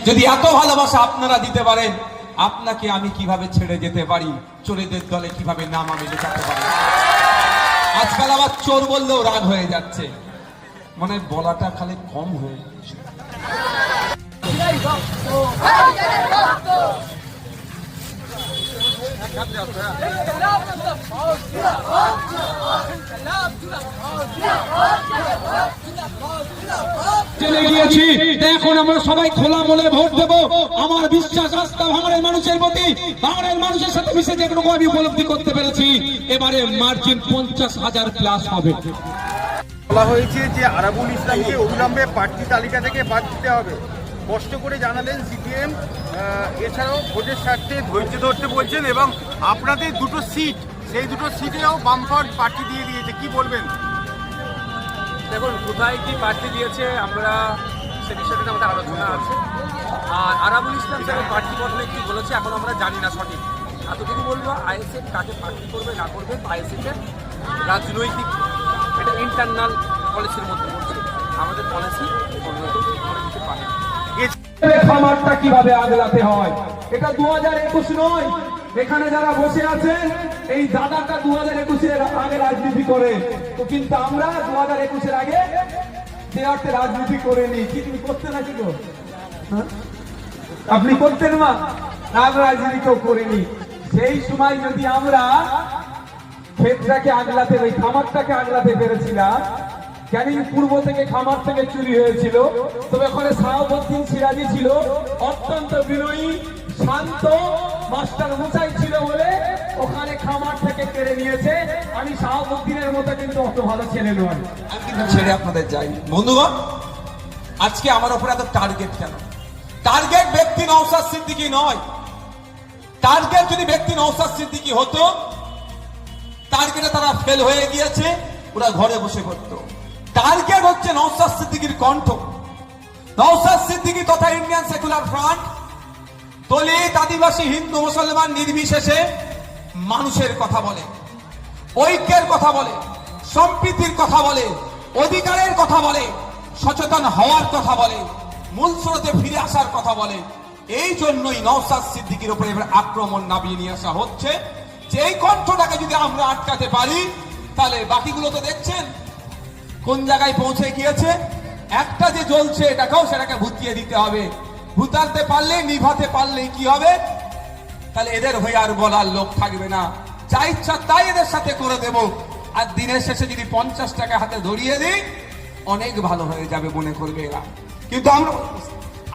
যদি এত ভালোবাসা আপনারা দিতে পারেন, আপনাকে আমি কিভাবে ছেড়ে যেতে পারি, চোরেদের দলে কিভাবে নাম আমি লেখাতে পারি। আজকাল আবার চোর বললেও রাগ হয়ে যাচ্ছে, মানে বলাটা খালি কম হয়ে যাচ্ছে। চলে গিয়েছি, এখন আমরা সবাই খোলা মনে ভোট দেব। আমার বিশ্বাস আস্থা ভাঙড়ের মানুষের প্রতি, ভাঙড়ের মানুষের সাথে মিশে যেটুকু আমি উপলব্ধি করতে পেরেছি, এবারে মার্জিন 50,000 প্লাস হবে। বলা হয়েছে যে আরাবুল ইসলামকে অবিলম্বে প্রার্থী তালিকা থেকে বাদ দিতে হবে, স্পষ্ট করে জানালেন সিপিএম। এছাড়াও ভোটের স্বার্থে ধৈর্য ধরতে বলছেন এবং আপনাদের দুটো সিট, সেই দুটো সিটেও বামফ্রন্ট প্রার্থী দিয়ে দিয়েছে, কি বলবেন? দেখুন, কোথায় কি প্রার্থী দিয়েছে আমরা সে বিষয়টা আমাদের আলোচনা আছে। আর আরাবুল ইসলাম সাহেব প্রার্থী বদলে কি বলেছে এখন আমরা জানি না সঠিক। এতটুকু বলবো, আইএসএফ কাকে প্রার্থী করবে না করবে, আইএসএফের রাজনৈতিক এটা ইন্টারনাল পলিসির মধ্যে পড়ছে। আমাদের পলিসি করে দিতে পারে। খামারটা কিভাবে আগলাতে হয়, এটা 2021 নয়। এখানে যারা বসে আছেন, এই দাদাটা 2021-এর আগে রাজনীতি করে, তো কিন্তু আমরা 2021-এর আগে যে অর্থে রাজনীতি করিনি। কি তুমি করতে নাকি গো? আপনি করতেন না? আমরা রাজনীতি কেউ করিনি। সেই সময় যদি আমরা ক্ষেতটাকে আগলাতে, ওই খামারটাকে আগলাতে পেরেছিলাম, ক্যানিং পূর্ব থেকে খামার থেকে চুরি হয়েছিল, তবে ওখানে শাহাবুদ্দিন সিরাজি ছিল, অত্যন্ত বিনয়ী শান্ত মাস্টার মশাই ছিল বলে ওখানে খামার থেকে কেড়ে নিয়েছে। আমি শাহাবুদ্দিনের মতো কিন্তু অত ভালো ছেলে নয়, আমি কিন্তু ছেড়ে আপনাদের যাই। বন্ধুগণ, আজকে আমার উপরে এত টার্গেট কেন? টার্গেট ব্যক্তি নওশাদ সিদ্দিকী নয়। টার্গেট যদি ব্যক্তি নওশাদ সিদ্দিকী হতো, টার্গেটে তারা ফেল হয়ে গিয়েছে, ওরা ঘরে বসে করতো। টার্গেট হচ্ছে নওশাদ সিদ্দিকীর কণ্ঠ। নওশাদ সিদ্দিকী তথা ইন্ডিয়ান সেকুলার ফ্রন্ট দলিত, আদিবাসী, হিন্দু, মুসলমান নির্বিশেষে মানুষের কথা বলে, ঐক্যের কথা বলে, সম্প্রীতির কথা বলে, অধিকারের কথা বলে, সচেতন হওয়ার কথা বলে, মূল স্রোতে ফিরে আসার কথা বলে। এই জন্যই নওশাদ সিদ্দিকীর উপরে এবার আক্রমণ নামিয়ে নিয়ে আসা হচ্ছে, যে এই কণ্ঠটাকে যদি আমরা আটকাতে পারি, তাহলে বাকিগুলো তো দেখছেন কোন জায়গায় পৌঁছে গিয়েছে। একটা যে জ্বলছে এটাকেও সেটাকে ভুতিয়ে দিতে হবে। ভুতাতে পারলে, নিভাতে পারলে কি হবে? তাহলে এদের হয়ে আর বলার লোক থাকবে না। যা ইচ্ছা তাই এদের সাথে করে দেব। আর দিনের শেষে যদি 50 টাকা হাতে ধরিয়ে দিই, অনেক ভালো হয়ে যাবে মনে করবে এরা। কিন্তু আমরা